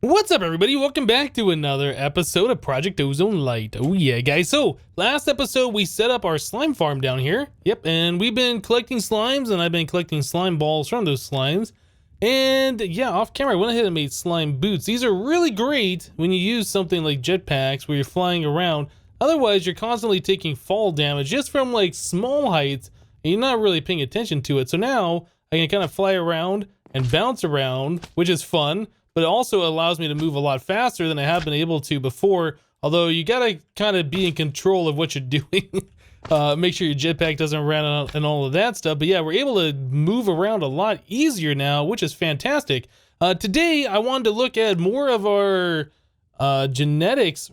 What's up, everybody? Welcome back to another episode of Project Ozone Lite. Oh yeah, guys. So last episode we set up our slime farm down here. Yep, and we've been collecting slimes, and I've been collecting slime balls from those slimes. And yeah, off camera I went ahead and made slime boots. These are really great when you use something like jetpacks where you're flying around. Otherwise you're constantly taking fall damage just from like small heights and you're not really paying attention to it. So now I can kind of fly around and bounce around, which is fun, but it also allows me to move a lot faster than I have been able to before. Although you gotta kind of be in control of what you're doing. Make sure your jetpack doesn't run out and all of that stuff. But yeah, we're able to move around a lot easier now, which is fantastic. Today, I wanted to look at more of our energetics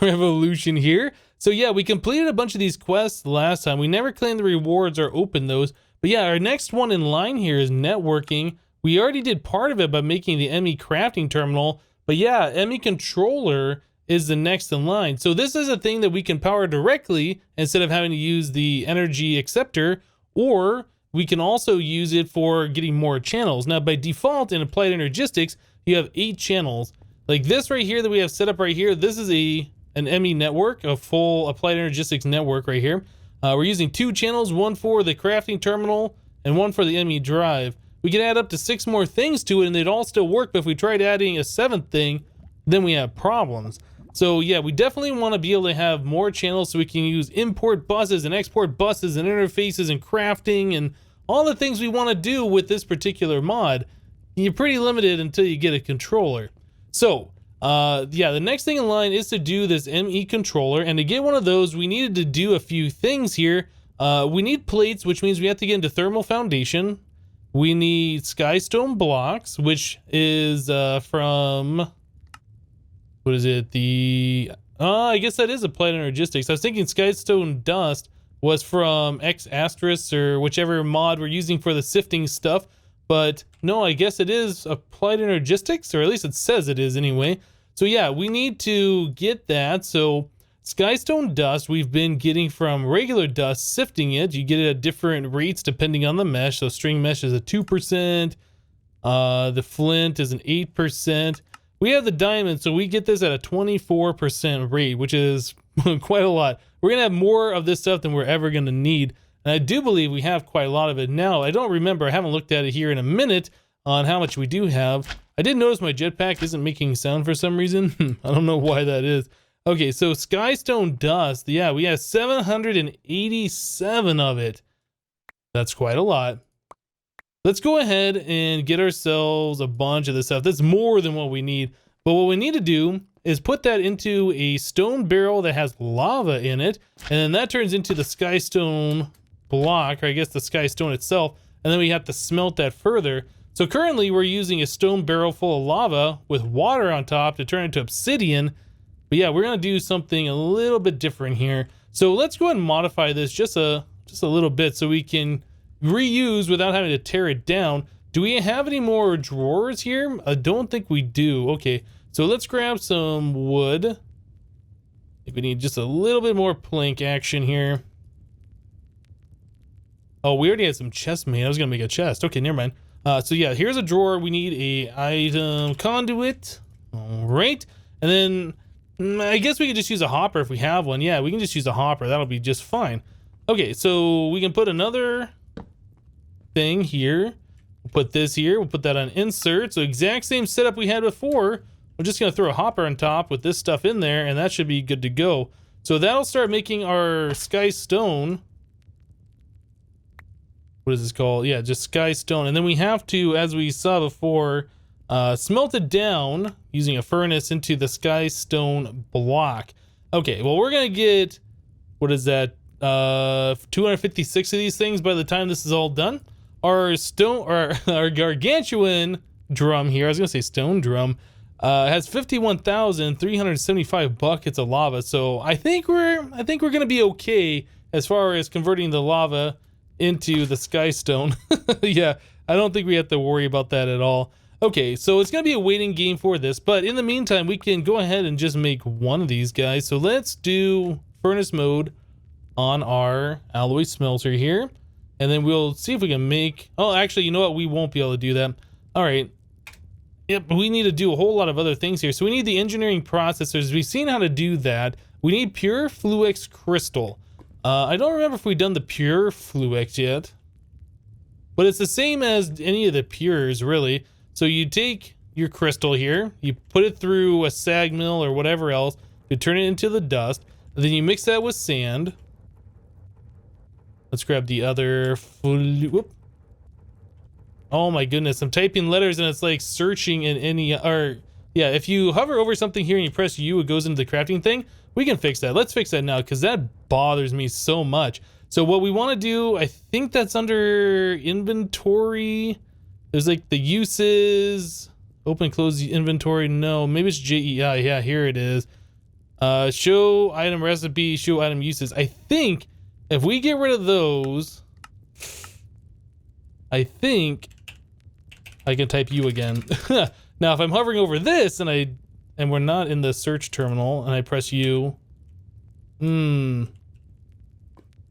revolution here. So yeah, we completed a bunch of these quests last time. We never claimed the rewards or opened those. But yeah, our next one in line here is networking. We already did part of it by making the ME crafting terminal. But yeah, ME controller is the next in line. So this is a thing that we can power directly instead of having to use the energy acceptor, or we can also use it for getting more channels. Now by default in Applied Energistics, you have 8 channels. Like this right here that we have set up right here, this is an ME network, a full Applied Energistics network right here. We're using 2 channels, one for the crafting terminal and one for the ME drive. We can add up to 6 more things to it and they'd all still work, but if we tried adding a 7th thing, then we have problems. So yeah, we definitely want to be able to have more channels so we can use import buses and export buses and interfaces and crafting and all the things we want to do with this particular mod. You're pretty limited until you get a controller. So yeah, the next thing in line is to do this ME controller, and to get one of those we needed to do a few things here. We need plates, which means we have to get into thermal foundation. We need skystone blocks, which is from, what is it? I guess that is Applied Energistics. I was thinking skystone dust was from X asterisk or whichever mod we're using for the sifting stuff. But no, I guess it is Applied Energistics, or at least it says it is anyway. So yeah, we need to get that. So skystone dust we've been getting from regular dust, sifting it. You get it at different rates depending on the mesh. So string mesh is a 2%. The flint is an 8%. We have the diamond, so we get this at a 24% rate, which is quite a lot. We're going to have more of this stuff than we're ever going to need. And I do believe we have quite a lot of it now. I don't remember. I haven't looked at it here in a minute on how much we do have. I did notice my jetpack isn't making sound for some reason. I don't know why that is. Okay, so skystone dust. Yeah, we have 787 of it. That's quite a lot. Let's go ahead and get ourselves a bunch of this stuff. That's more than what we need. But what we need to do is put that into a stone barrel that has lava in it. And then that turns into the skystone block, or I guess the skystone itself. And then we have to smelt that further. So currently we're using a stone barrel full of lava with water on top to turn into obsidian. But yeah, we're going to do something a little bit different here. So let's go ahead and modify this just a little bit so we can reuse without having to tear it down. Do we have any more drawers here? I don't think we do. Okay, so let's grab some wood. I think we need just a little bit more plank action here. Oh, we already had some chests made. I was gonna make a chest. Okay, never mind. So yeah, here's a drawer. We need a item conduit. All right, and then I guess we could just use a hopper if we have one. Yeah, we can just use a hopper. That'll be just fine. Okay, so we can put another thing here. We'll put this here. We'll put that on insert. So exact same setup we had before. We're just gonna throw a hopper on top with this stuff in there, and that should be good to go. So that'll start making our sky stone. What is this called? Yeah, just sky stone. And then we have to, as we saw before, smelt it down using a furnace into the sky stone block. Okay, well we're gonna get, what is that? 256 of these things by the time this is all done. Our stone, or our gargantuan drum here, I was gonna say stone drum, has 51,375 buckets of lava. So I think we're gonna be okay as far as converting the lava into the sky stone. Yeah, I don't think we have to worry about that at all. Okay, so it's gonna be a waiting game for this, but in the meantime we can go ahead and just make one of these guys. So let's do furnace mode on our alloy smelter here, and then we'll see if we can make, oh actually, you know what, we won't be able to do that. All right, Yep, we need to do a whole lot of other things here. So we need the engineering processors. We've seen how to do that. We need pure Fluix crystal. I don't remember if we've done the pure Fluix yet, but it's the same as any of the pures, really. So you take your crystal here, you put it through a sag mill or whatever else to turn it into the dust, and then you mix that with sand. Let's grab the other whoop. Oh my goodness, I'm typing letters and it's like searching in any, or yeah, if you hover over something here and you press U, it goes into the crafting thing. We can fix that. Let's fix that now because that bothers me so much. So what we want to do, I think that's under inventory. There's like the uses, open and close the inventory. No, maybe it's JEI. Yeah, here it is. Show item recipe, show item uses. I think if we get rid of those, I think I can type U again. Now, if I'm hovering over this and we're not in the search terminal and I press U, I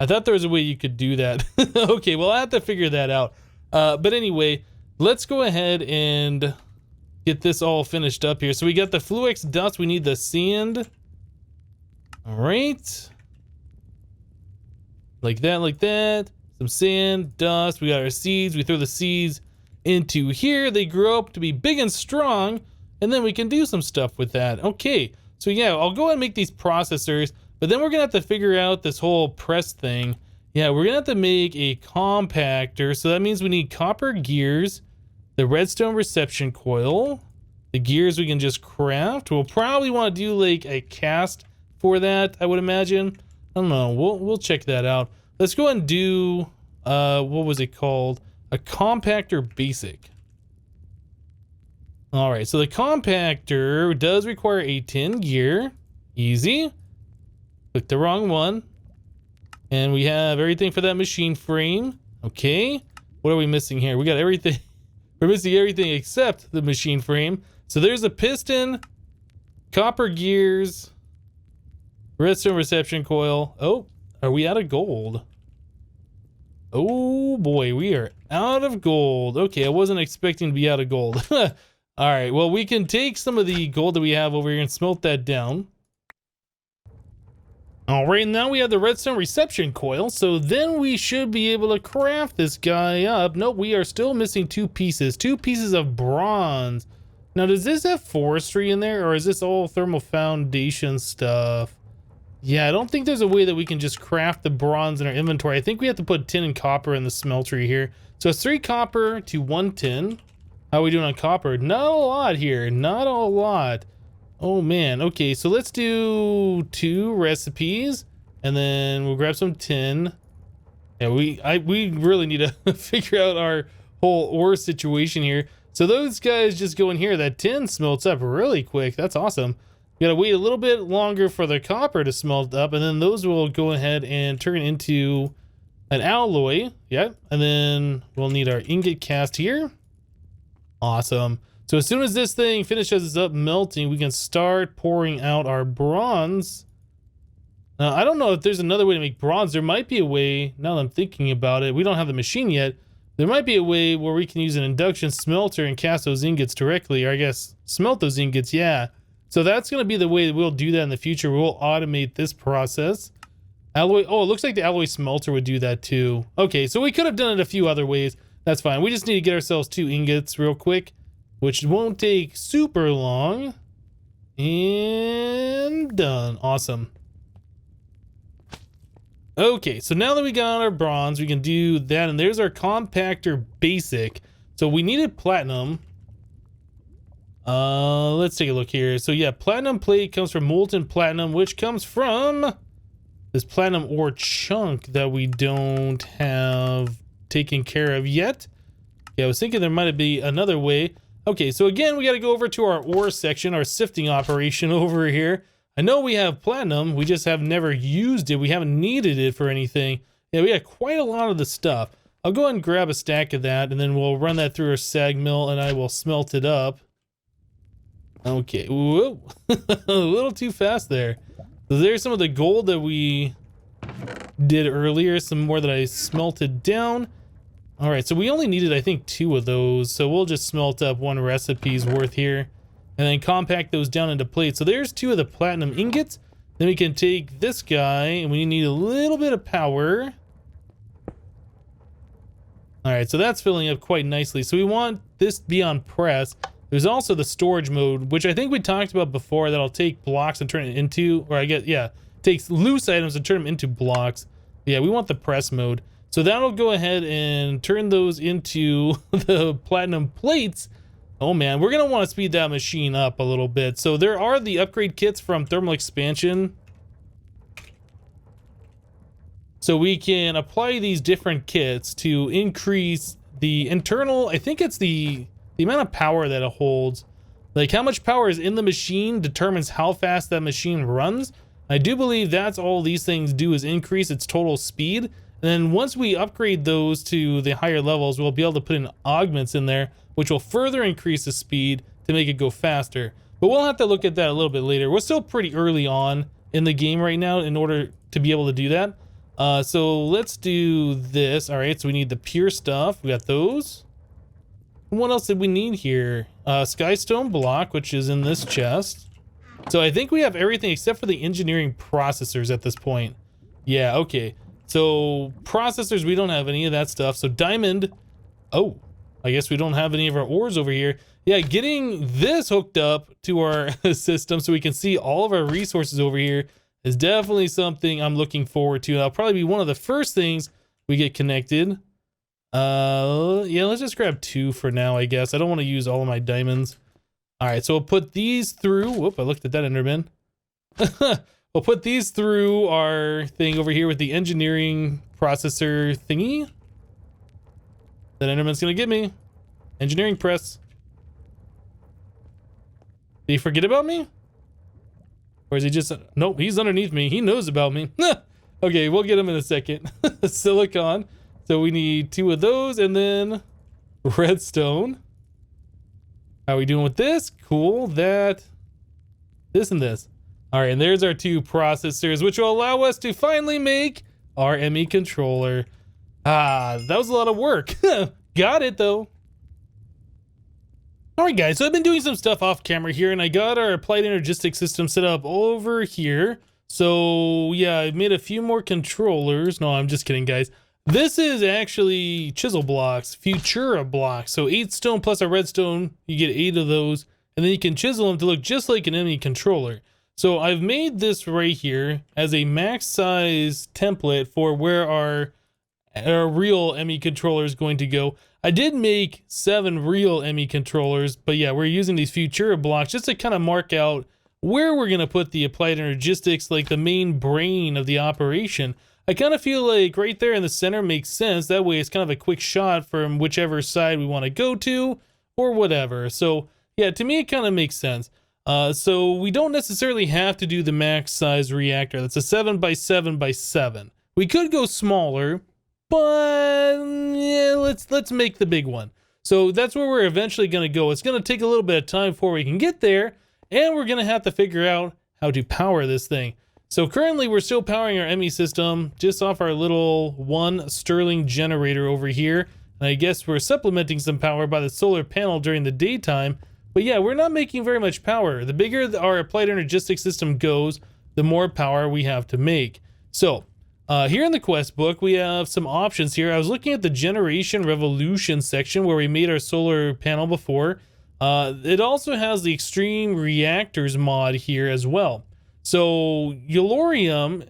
thought there was a way you could do that. Okay, well, I have to figure that out. But anyway, let's go ahead and get this all finished up here. So we got the Fluix dust. We need the sand. All right. Like that, like that. Some sand, dust. We got our seeds. We throw the seeds into here. They grow up to be big and strong. And then we can do some stuff with that. Okay, so yeah, I'll go ahead and make these processors, but then we're gonna have to figure out this whole press thing. Yeah, we're gonna have to make a compactor, so that means we need copper gears, the redstone reception coil, the gears we can just craft. We'll probably want to do like a cast for that, I would imagine. I don't know, we'll check that out. Let's go ahead and do, what was it called? A compactor basic. All right, so the compactor does require a 10 gear. Easy. Click the wrong one. And we have everything for that machine frame. Okay. What are we missing here? We got everything. We're missing everything except the machine frame. So there's a piston, copper gears, redstone reception coil. Oh, are we out of gold? Oh boy, we are out of gold. Okay, I wasn't expecting to be out of gold. All right, well, we can take some of the gold that we have over here and smelt that down. All right, now we have the redstone reception coil, so then we should be able to craft this guy up. Nope, we are still missing two pieces of bronze. Now, does this have forestry in there, or is this all thermal foundation stuff? Yeah, I don't think there's a way that we can just craft the bronze in our inventory. I think we have to put tin and copper in the smeltery here. So it's 3 copper to 1 tin. How are we doing on copper? Not a lot here. Not a lot. Oh, man. Okay, so let's do 2 recipes. And then we'll grab some tin. Yeah, we really need to figure out our whole ore situation here. So those guys just go in here. That tin smelts up really quick. That's awesome. We gotta wait a little bit longer for the copper to smelt up. And then those will go ahead and turn into an alloy. Yeah. And then we'll need our ingot cast here. Awesome. So as soon as this thing finishes up melting, we can start pouring out our bronze. Now, I don't know if there's another way to make bronze. There might be a way, now that I'm thinking about it, we don't have the machine yet. There might be a way where we can use an induction smelter and cast those ingots directly, or I guess smelt those ingots, yeah. So that's going to be the way that we'll do that in the future. We'll automate this process. Alloy, oh, it looks like the alloy smelter would do that too. Okay, so we could have done it a few other ways. That's fine. We just need to get ourselves 2 ingots real quick, which won't take super long. And done. Awesome. Okay, so now that we got our bronze, we can do that. And there's our compactor basic. So we needed platinum. Let's take a look here. So yeah, platinum plate comes from molten platinum, which comes from this platinum ore chunk that we don't have taken care of yet. Yeah, I was thinking there might be another way. Okay, so again, we got to go over to our ore section, our sifting operation over here. I know we have platinum, we just have never used it. We haven't needed it for anything. Yeah, we got quite a lot of the stuff. I'll go ahead and grab a stack of that, and then we'll run that through our sag mill, and I will smelt it up. Okay, whoa, a little too fast there. So there's some of the gold that we did earlier, some more that I smelted down. All right, so we only needed, I think, 2 of those. So we'll just smelt up 1 recipe's worth here and then compact those down into plates. So there's 2 of the platinum ingots. Then we can take this guy and we need a little bit of power. All right, so that's filling up quite nicely. So we want this to be on press. There's also the storage mode, which I think we talked about before, that'll take blocks and turn it into, or I guess, yeah, takes loose items and turn them into blocks. Yeah, we want the press mode. So that'll go ahead and turn those into the platinum plates. Oh man, we're gonna want to speed that machine up a little bit. So there are the upgrade kits from thermal expansion. So we can apply these different kits to increase the internal, I think it's the amount of power that it holds. Like how much power is in the machine determines how fast that machine runs. I do believe that's all these things do, is increase its total speed. And then once we upgrade those to the higher levels, we'll be able to put in augments in there, which will further increase the speed to make it go faster. But we'll have to look at that a little bit later. We're still pretty early on in the game right now in order to be able to do that. So let's do this. All right, so we need the pure stuff. We got those. What else did we need here? Skystone block, which is in this chest. So I think we have everything except for the engineering processors at this point. Yeah, okay. So processors, we don't have any of that stuff. So diamond. Oh, I guess we don't have any of our ores over here. Yeah, getting this hooked up to our system so we can see all of our resources over here is definitely something I'm looking forward to. That'll probably be one of the first things we get connected. Yeah, let's just grab 2 for now, I guess. I don't want to use all of my diamonds. All right, so we'll put these through. Whoop, I looked at that Enderman. We'll put these through our thing over here with the engineering processor thingy. That Enderman's gonna get me. Engineering press. Did he forget about me? Or is he just... Nope, he's underneath me. He knows about me. Okay, we'll get him in a second. Silicon. So we need 2 of those and then redstone. How are we doing with this? Cool. That, this, and this. All right, and there's our 2 processors, which will allow us to finally make our ME controller. Ah, that was a lot of work. Got it, though. All right, guys, so I've been doing some stuff off camera here, and I got our applied energistic system set up over here. So, yeah, I made a few more controllers. No, I'm just kidding, guys. This is actually chisel blocks, Futura blocks. So 8 stone plus a redstone, you get 8 of those, and then you can chisel them to look just like an ME controller. So I've made this right here as a max size template for where our real ME controller is going to go. I did make 7 real ME controllers, but yeah, we're using these Futura blocks just to kind of mark out where we're going to put the applied energistics, like the main brain of the operation. I kind of feel like right there in the center makes sense. That way it's kind of a quick shot from whichever side we want to go to or whatever. So yeah, to me it kind of makes sense. So we don't necessarily have to do the max size reactor. That's a 7x7x7. We could go smaller, but yeah, let's make the big one. So that's where we're eventually going to go. It's going to take a little bit of time before we can get there, and we're going to have to figure out how to power this thing. So currently we're still powering our ME system just off our little 1 Stirling generator over here. And I guess we're supplementing some power by the solar panel during the daytime. But yeah, we're not making very much power. The bigger our applied energistic system goes, the more power we have to make. So here in the quest book, we have some options here. I was looking at the generation revolution section where we made our solar panel before. It also has the extreme reactors mod here as well. So Yellorium,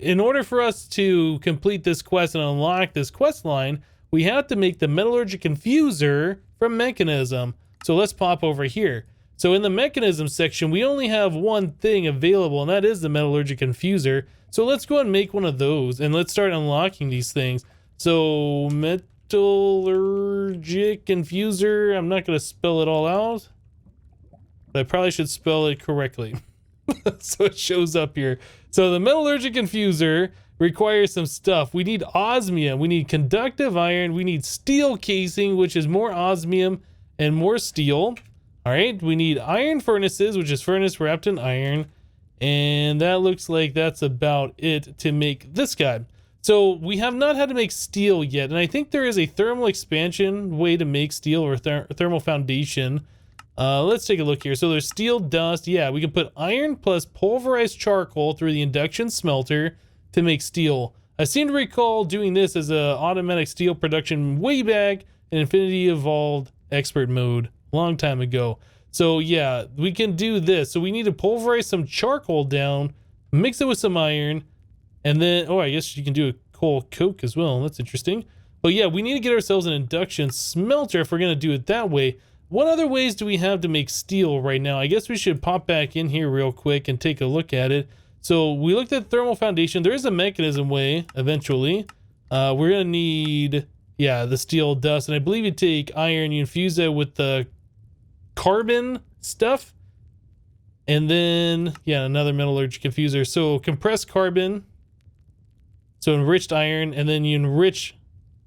in order for us to complete this quest and unlock this quest line, we have to make the Metallurgic Infuser from Mechanism. So let's pop over here. So in the Mechanism section, we only have one thing available, and that is the Metallurgic Infuser. So let's go ahead and make one of those, and let's start unlocking these things. So Metallurgic Infuser, I'm not going to spell it all out, but I probably should spell it correctly. So it shows up here. So the Metallurgic Infuser requires some stuff. We need osmium, we need conductive iron, we need steel casing, which is more osmium and more steel. All right, we need iron furnaces, which is furnace wrapped in iron. And that looks like that's about it to make this guy. So we have not had to make steel yet, and I think there is a thermal expansion way to make steel, or thermal foundation. Let's take a look here. So there's steel dust. Yeah, we can put iron plus pulverized charcoal through the induction smelter to make steel. I seem to recall doing this as a automatic steel production way back in Infinity Evolved Expert mode, long time ago. So yeah, we can do this. So we need to pulverize some charcoal down, mix it with some iron, and then, oh, I guess you can do a coal coke as well. That's interesting. But yeah, we need to get ourselves an induction smelter if we're going to do it that way. What other ways do we have to make steel right now? I guess we should pop back in here real quick and take a look at it. So we looked at thermal foundation. There is a mechanism way eventually. We're going to need, yeah, the steel dust. And I believe you take iron, you infuse that with the carbon stuff. And then, yeah, another metallurgic infuser. So compressed carbon. So enriched iron, and then you enrich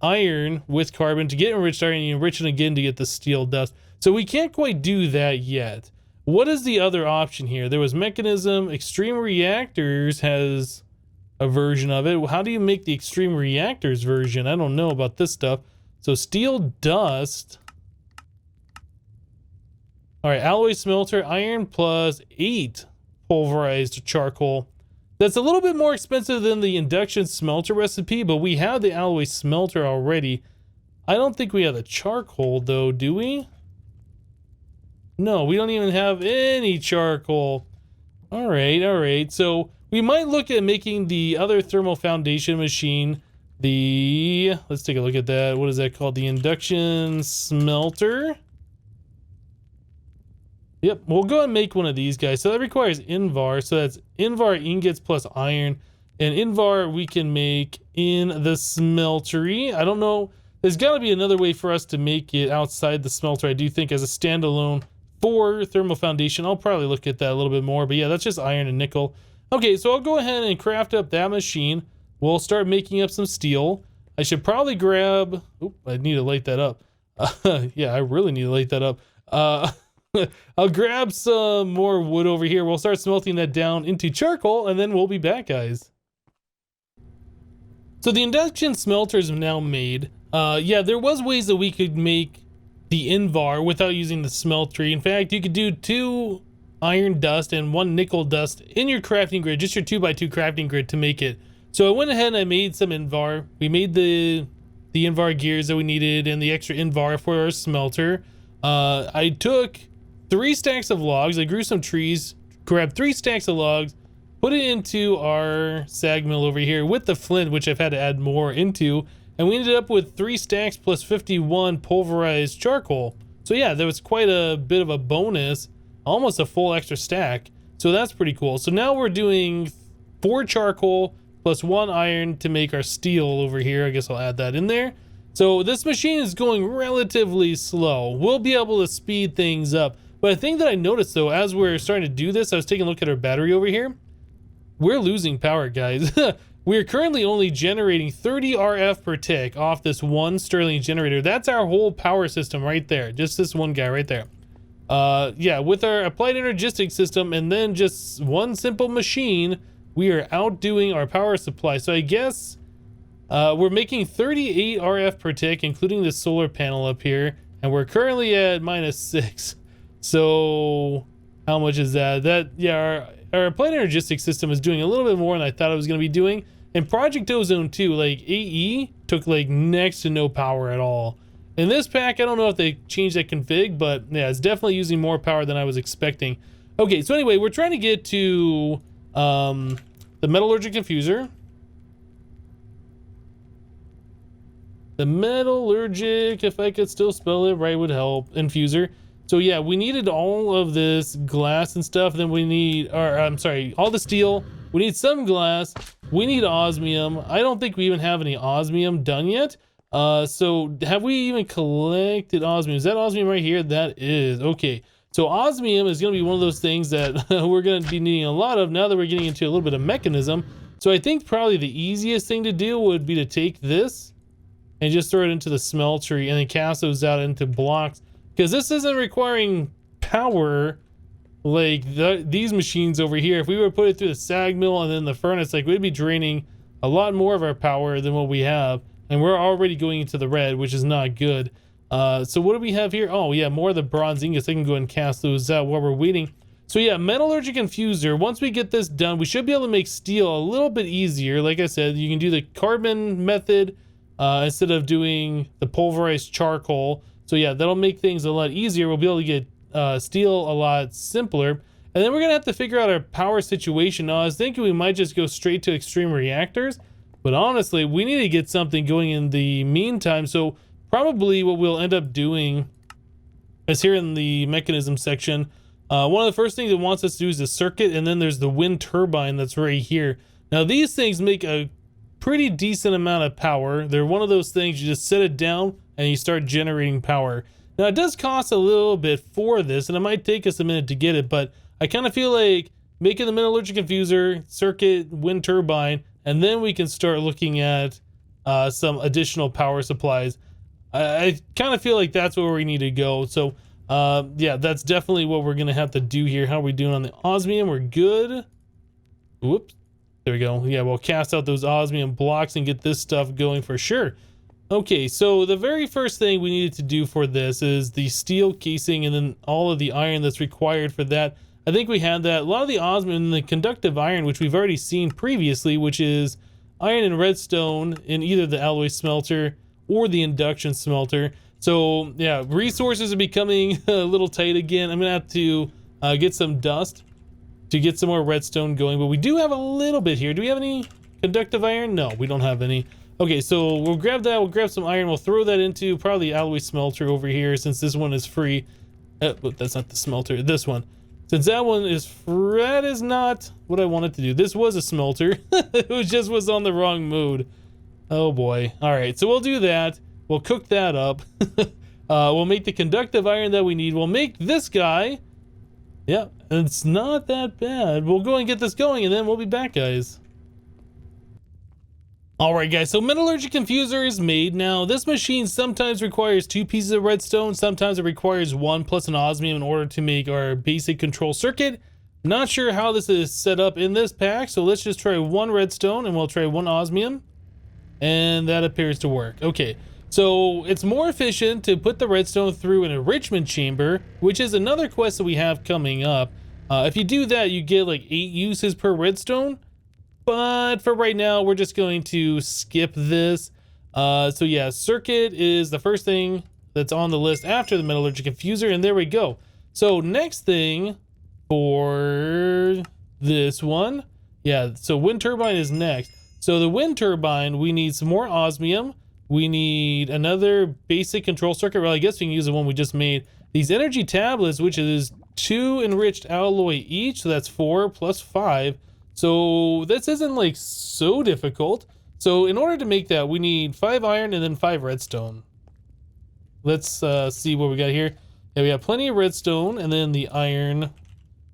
iron with carbon. To get enriched iron, you enrich it again to get the steel dust. So we can't quite do that yet. What is the other option here? There was mechanism. Extreme reactors has a version of it. How do you make the extreme reactors version? I don't know about this stuff. So steel dust. All right, alloy smelter, iron plus 8 pulverized charcoal. That's a little bit more expensive than the induction smelter recipe, but we have the alloy smelter already. I don't think we have the charcoal though, do we? No, we don't even have any charcoal. All right. So we might look at making the other thermal foundation machine. Let's take a look at that. What is that called? The induction smelter. Yep, we'll go and make one of these guys. So that requires Invar. So that's Invar ingots plus iron. And Invar we can make in the smeltery. I don't know. There's got to be another way for us to make it outside the smelter, I do think, as a standalone for thermal foundation. I'll probably look at that a little bit more. But yeah, that's just iron and nickel. Okay, so I'll go ahead and craft up that machine. We'll start making up some steel. I should probably grab... Oop, I need to light that up. Yeah, I really need to light that up. I'll grab some more wood over here. We'll start smelting that down into charcoal, and then we'll be back, guys. So the induction smelter is now made. Yeah, there was ways that we could make the Invar without using the smeltery. In fact, you could do 2 iron dust and 1 nickel dust in your crafting grid, just your 2x2 crafting grid to make it. So I went ahead and I made some Invar. We made the Invar gears that we needed and the extra Invar for our smelter. I took 3 stacks of logs. I grew some trees, grabbed 3 stacks of logs, put it into our sag mill over here with the flint, which I've had to add more into, and we ended up with 3 stacks plus 51 pulverized charcoal. So yeah, there was quite a bit of a bonus, almost a full extra stack. So that's pretty cool. So now we're doing 4 charcoal plus 1 iron to make our steel over here. I guess I'll add that in there. So this machine is going relatively slow. We'll be able to speed things up. But a thing that I noticed though, as we're starting to do this, I was taking a look at our battery over here. We're losing power, guys. We're currently only generating 30 RF per tick off this one Stirling generator. That's our whole power system right there. Just this one guy right there. Yeah, with our applied energistic system and then just one simple machine, we are outdoing our power supply. So I guess we're making 38 RF per tick, including the solar panel up here. And we're currently at -6. So how much is that? Yeah, our applied energistic system is doing a little bit more than I thought it was going to be doing. And Project Ozone 2, like AE, took like next to no power at all. In this pack, I don't know if they changed that config, but yeah, it's definitely using more power than I was expecting. Okay, so anyway, we're trying to get to the Metallurgic Infuser. The Metallurgic, if I could still spell it right, would help. Infuser. So yeah, we needed all of this glass and stuff. Then we need, or I'm sorry, all the steel. We need some glass. We need osmium. I don't think we even have any osmium done yet. So have we even collected osmium? Is that osmium right here? That is. Okay. So osmium is going to be one of those things that we're going to be needing a lot of now that we're getting into a little bit of mechanism. So I think probably the easiest thing to do would be to take this and just throw it into the smeltery and then cast those out into blocks. Because this isn't requiring power like these machines over here. If we were to put it through the sag mill and then the furnace, like we'd be draining a lot more of our power than what we have, and we're already going into the red, which is not good. So what do we have here? Oh yeah, more of the bronze ingots. I can go ahead and cast those out while we're waiting. So yeah, Metallurgic Infuser, once we get this done, we should be able to make steel a little bit easier. Like I said, you can do the carbon method instead of doing the pulverized charcoal. So yeah, that'll make things a lot easier. We'll be able to get steel a lot simpler. And then we're gonna have to figure out our power situation. Now, I was thinking we might just go straight to extreme reactors, but honestly, we need to get something going in the meantime. So probably what we'll end up doing is here in the mechanism section, one of the first things it wants us to do is the circuit, and then there's the wind turbine that's right here. Now these things make a pretty decent amount of power. They're one of those things you just set it down and you start generating power. Now it does cost a little bit for this, and it might take us a minute to get it, but I kind of feel like making the Metallurgic Infuser, circuit, wind turbine, and then we can start looking at some additional power supplies. I kind of feel like that's where we need to go. So yeah, that's definitely what we're gonna have to do here. How are we doing on the osmium? We're good. Whoops, there we go. Yeah, we'll cast out those osmium blocks and get this stuff going for sure. Okay, so the very first thing we needed to do for this is the steel casing and then all of the iron that's required for that. I think we had that. A lot of the osmium and the conductive iron, which we've already seen previously, which is iron and redstone in either the alloy smelter or the induction smelter. So yeah, resources are becoming a little tight again. I'm gonna have to get some dust to get some more redstone going, but we do have a little bit here. Do we have any conductive iron? No, we don't have any. Okay, so we'll grab that, we'll grab some iron, we'll throw that into probably the alloy smelter over here since this one is free. But that's not the smelter, this one. Since that one is free, that is not what I wanted to do. This was a smelter. It was on the wrong mode. Oh boy. All right, so we'll do that. We'll cook that up. We'll make the conductive iron that we need. We'll make this guy. Yeah, it's not that bad. We'll go and get this going, and then we'll be back, guys. Alright guys, so Metallurgic Infuser is made. Now, this machine sometimes requires 2 pieces of redstone, sometimes it requires 1 plus an osmium in order to make our basic control circuit. Not sure how this is set up in this pack, so let's just try 1 redstone and we'll try 1 osmium. And that appears to work. Okay, so it's more efficient to put the redstone through an enrichment chamber, which is another quest that we have coming up. If you do that, you get like 8 uses per redstone. But for right now, we're just going to skip this. So yeah, circuit is the first thing that's on the list after the Metallurgic Infuser, and there we go. So next thing for this one, yeah, so wind turbine is next. So the wind turbine, we need some more osmium. We need another basic control circuit. Well, I guess we can use the one we just made. These energy tablets, which is 2 enriched alloy each, so that's 4 plus 5. So this isn't like so difficult. So in order to make that, we need 5 iron and then 5 redstone. Let's see what we got here. Yeah, we have plenty of redstone, and then the iron.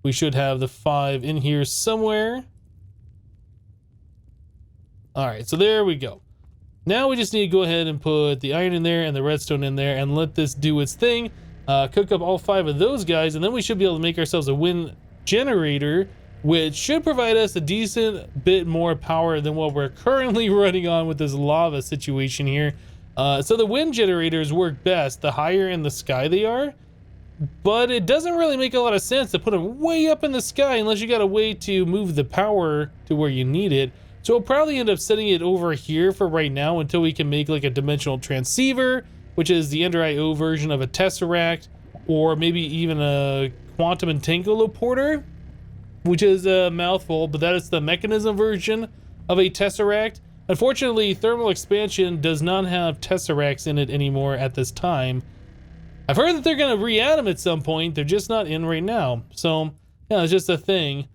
We should have the 5 in here somewhere. All right, so there we go. Now we just need to go ahead and put the iron in there and the redstone in there and let this do its thing. Cook up all 5 of those guys, and then we should be able to make ourselves a wind generator, which should provide us a decent bit more power than what we're currently running on with this lava situation here. So the wind generators work best the higher in the sky they are, but it doesn't really make a lot of sense to put them way up in the sky unless you got a way to move the power to where you need it. So we'll probably end up setting it over here for right now until we can make like a dimensional transceiver, which is the Ender IO version of a Tesseract, or maybe even a quantum entangloporter, which is a mouthful, but that is the mechanism version of a Tesseract. Unfortunately, thermal expansion does not have Tesseracts in it anymore at this time. I've heard that they're going to re-add them at some point. They're just not in right now. So, yeah, it's just a thing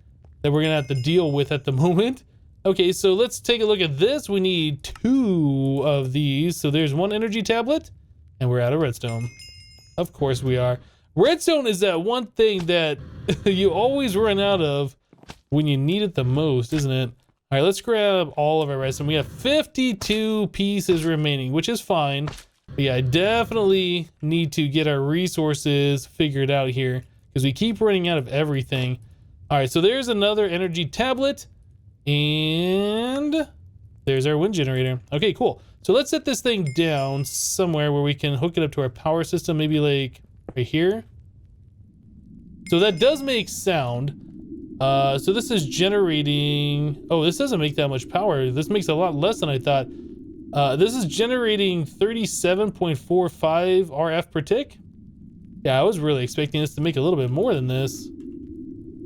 that we're going to have to deal with at the moment. Okay, so let's take a look at this. We need 2 of these. So there's 1 energy tablet, and we're out of redstone. Of course we are. Redstone is that one thing that you always run out of when you need it the most, isn't it? All right, let's grab all of our redstone. We have 52 pieces remaining, which is fine. But yeah, I definitely need to get our resources figured out here because we keep running out of everything. All right, so there's another energy tablet. And There's our wind generator. Okay, cool. So let's set this thing down somewhere where we can hook it up to our power system, maybe like right here. So that does make sound. So this is generating, oh, this doesn't make that much power. This makes a lot less than I thought. This is generating 37.45 RF per tick. Yeah, I was really expecting this to make a little bit more than this.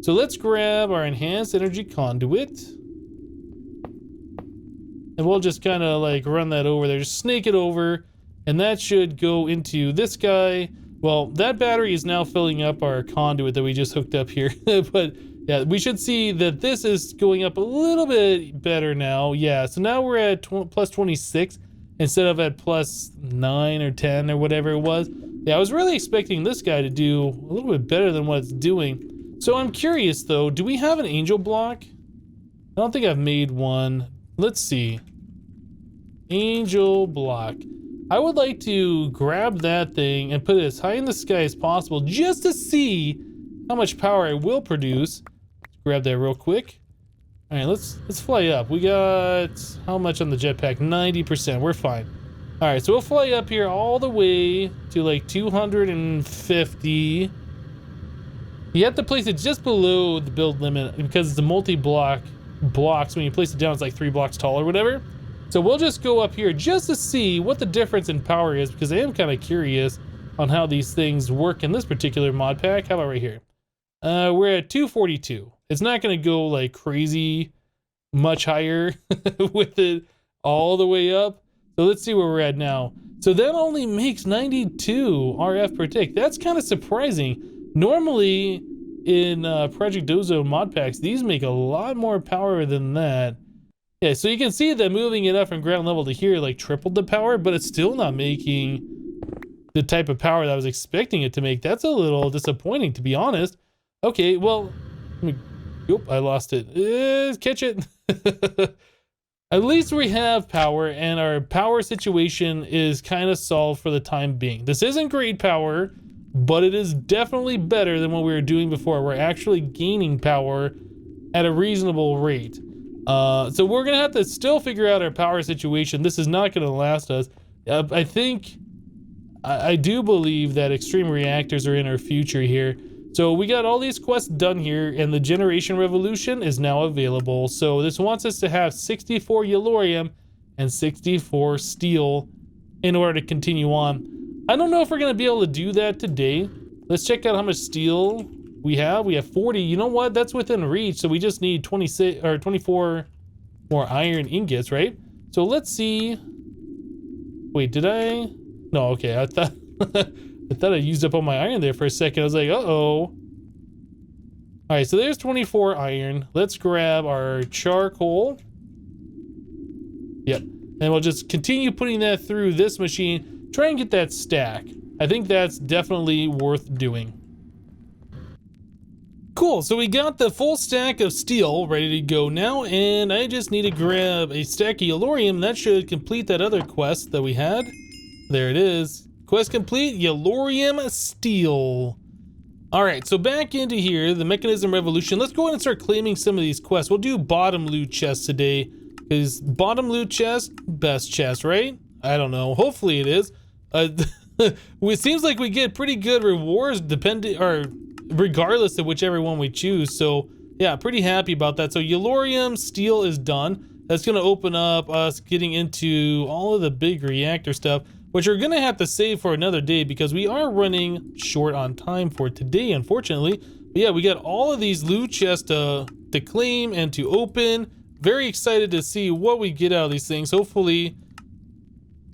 So let's grab our enhanced energy conduit. And we'll just kind of like run that over there, just snake it over. And that should go into this guy. Well, that battery is now filling up our conduit that we just hooked up here. But yeah, we should see that this is going up a little bit better now. Yeah, so now we're at plus 26 instead of at plus 9 or 10 or whatever it was. Yeah, I was really expecting this guy to do a little bit better than what it's doing. So I'm curious though, do we have an angel block? I don't think I've made one. Let's see. Angel block. I would like to grab that thing and put it as high in the sky as possible just to see how much power it will produce. Let's grab that real quick. All right, let's fly up. We got how much on the jetpack? 90%. We're fine. All right, so we'll fly up here all the way to like 250. You have to place it just below the build limit because it's a multi-block blocks. When you place it down, it's like 3 blocks tall or whatever. So we'll just go up here just to see what the difference in power is, because I am kind of curious on how these things work in this particular mod pack. How about right here? We're at 242. It's not going to go like crazy much higher with it all the way up. So let's see where we're at now. So that only makes 92 RF per tick. That's kind of surprising. Normally in Project Ozone mod packs, these make a lot more power than that. Yeah, so you can see that moving it up from ground level to here like tripled the power, but it's still not making the type of power that I was expecting it to make. That's a little disappointing, to be honest. Okay, well, oop, I lost it. Catch it. At least we have power, and our power situation is kind of solved for the time being. This isn't great power, but it is definitely better than what we were doing before. We're actually gaining power at a reasonable rate. So we're gonna have to still figure out our power situation. This is not gonna last us. I think, I do believe that extreme reactors are in our future here. So we got all these quests done here, and the generation revolution is now available. So this wants us to have 64 yellorium and 64 steel in order to continue on. I don't know if we're gonna be able to do that today. Let's check out how much steel we have. We have 40. You know what? That's within reach. So we just need 26 or 24 more iron ingots, right? So let's see. Wait, did I? No, okay. I thought I thought I used up all my iron there for a second. I was like, uh-oh. All right, so there's 24 iron. Let's grab our charcoal. Yep. And we'll just continue putting that through this machine. Try and get that stack. I think that's definitely worth doing. Cool, so we got the full stack of steel ready to go now, and I just need to grab a stack of yellorium. That should complete that other quest that we had. There it is. Quest complete, yellorium steel. All right, so back into here, the mechanism revolution. Let's go ahead and start claiming some of these quests. We'll do bottom loot chests today. Is bottom loot chest best chest, right? I don't know. Hopefully it is. It seems like we get pretty good rewards depending, or regardless of whichever one we choose. So yeah, pretty happy about that. So yellorium steel is done. That's gonna open up us getting into all of the big reactor stuff, which we're gonna have to save for another day because we are running short on time for today, unfortunately. But yeah, we got all of these loot chests to claim and to open. Very excited to see what we get out of these things. Hopefully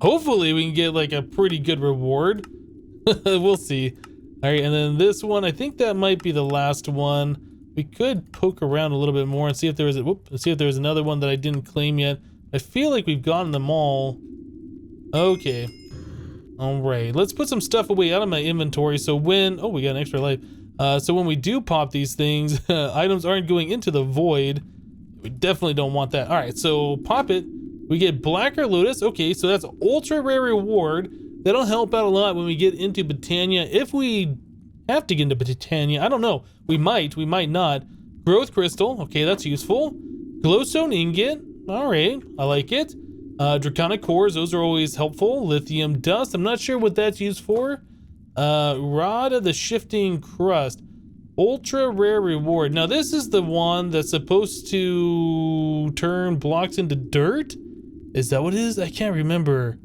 we can get like a pretty good reward. We'll see. All right, and then this one, I think that might be the last one. We could poke around a little bit more and see if there was another one that I didn't claim yet. I feel like we've gotten them all. Okay. All right, let's put some stuff away out of my inventory. So when, oh, we got an extra life. So when we do pop these things, items aren't going into the void. We definitely don't want that. All right, so pop it. We get Blacker Lotus. Okay, so that's ultra rare reward. That'll help out a lot when we get into Britannia. If we have to get into Britannia, I don't know. We might not. Growth Crystal. Okay, that's useful. Glowstone Ingot. All right, I like it. Draconic cores, those are always helpful. Lithium dust, I'm not sure what that's used for. Rod of the shifting crust. Ultra rare reward. Now this is the one that's supposed to turn blocks into dirt? Is that what it is? I can't remember.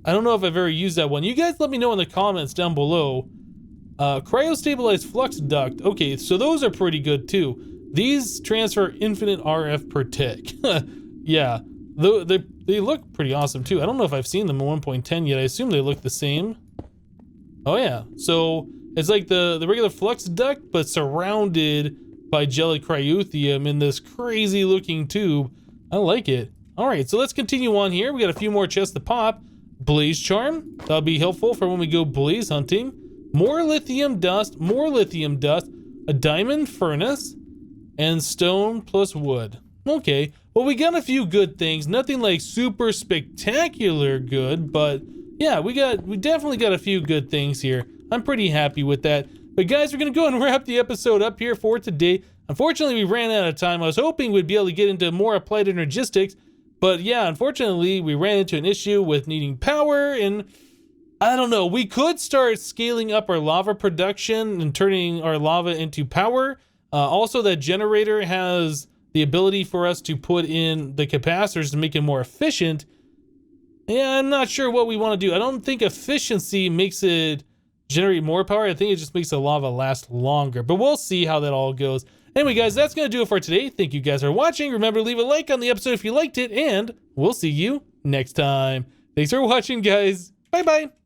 I don't know if I've ever used that one. You guys let me know in the comments down below. Cryostabilized flux duct. Okay, so those are pretty good too. These transfer infinite RF per tick. Yeah, they look pretty awesome too. I don't know if I've seen them in 1.10 yet. I assume they look the same. Oh yeah, so it's like the regular flux duct, but surrounded by gelid cryothium in this crazy looking tube. I like it. All right, so let's continue on here. We got a few more chests to pop. Blaze charm, that'll be helpful for when we go blaze hunting. More lithium dust, a diamond furnace, and stone plus wood. Okay, well we got a few good things. Nothing like super spectacular good, but yeah, we definitely got a few good things here. I'm pretty happy with that. But guys, we're gonna go and wrap the episode up here for today. Unfortunately, we ran out of time. I was hoping we'd be able to get into more applied energistics, but yeah, unfortunately, we ran into an issue with needing power, and I don't know. We could start scaling up our lava production and turning our lava into power. Also, that generator has the ability for us to put in the capacitors to make it more efficient. Yeah, I'm not sure what we want to do. I don't think efficiency makes it generate more power. I think it just makes the lava last longer, but we'll see how that all goes. Anyway, guys, that's going to do it for today. Thank you guys for watching. Remember to leave a like on the episode if you liked it, and we'll see you next time. Thanks for watching, guys. Bye-bye.